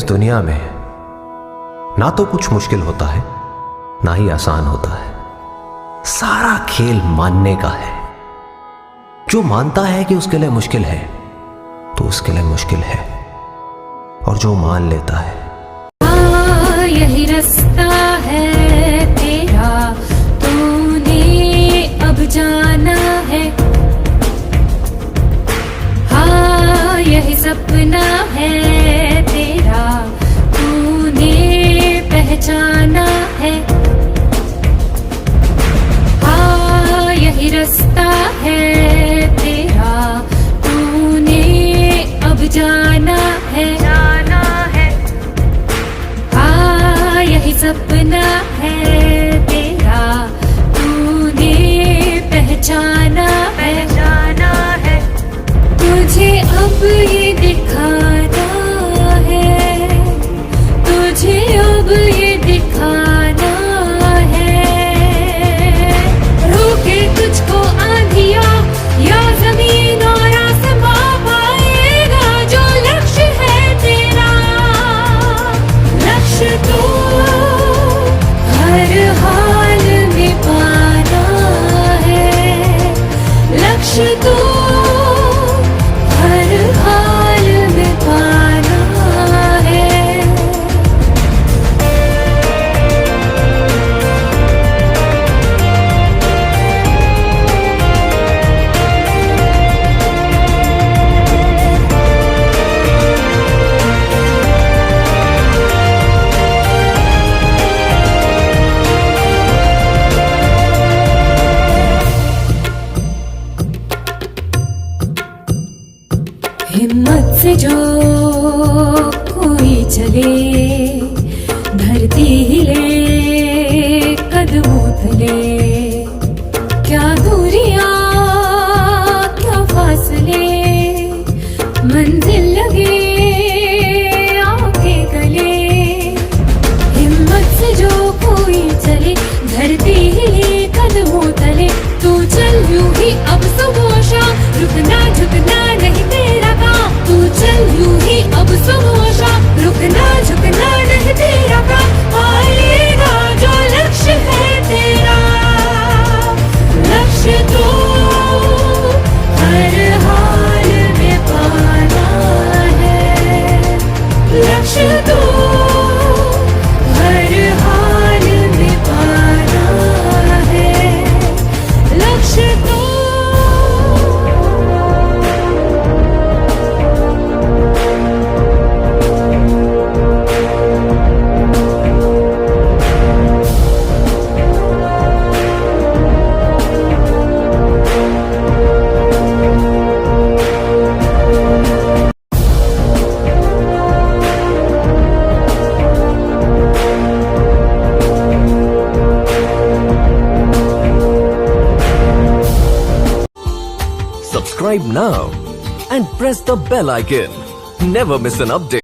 इस दुनिया में ना तो कुछ मुश्किल होता है ना ही आसान होता है। सारा खेल मानने का है। जो मानता है कि उसके लिए मुश्किल है तो उसके लिए मुश्किल है, और जो मान लेता है यही रास्ता है तेरा, तूने अब जाना है। हाँ यही सपना है तेरा, तूने पहचाना है। हाँ यही रास्ता है तेरा, तूने अब जाना है। यही सपना है तेरा, तूने पहचाना है। तुझे अब ये दिखाना है, तुझे अब ये दिखाना है। रोके तुझको आंधिया या जमीन और आसमां, पाएगा जो लक्ष्य है तेरा। लक्ष्य तो हर हाल में पाना है, लक्ष्य तो हर हाल में पाना है। हिम्मत से जो कोई चले, धरती हिले कदमों तले। क्या दूरियां क्या फासले, मंजिल लगे आके गले। हिम्मत से जो कोई चले, धरती हिले कदमों तले। तू चल यूं ही अब सुबह शाम, रुकना झुकना नहीं तेरा काम। तू चल यूं ही अब सुबह शाम, रुकना झुकना नहीं तेरा काम। पाएगा जो लक्ष्य है तेरा, लक्ष्य तो हर हाल में पाना है। लक्ष्य तो हर हाल में पाना है। लक्ष्य तो Subscribe now and press the bell icon. Never miss an update.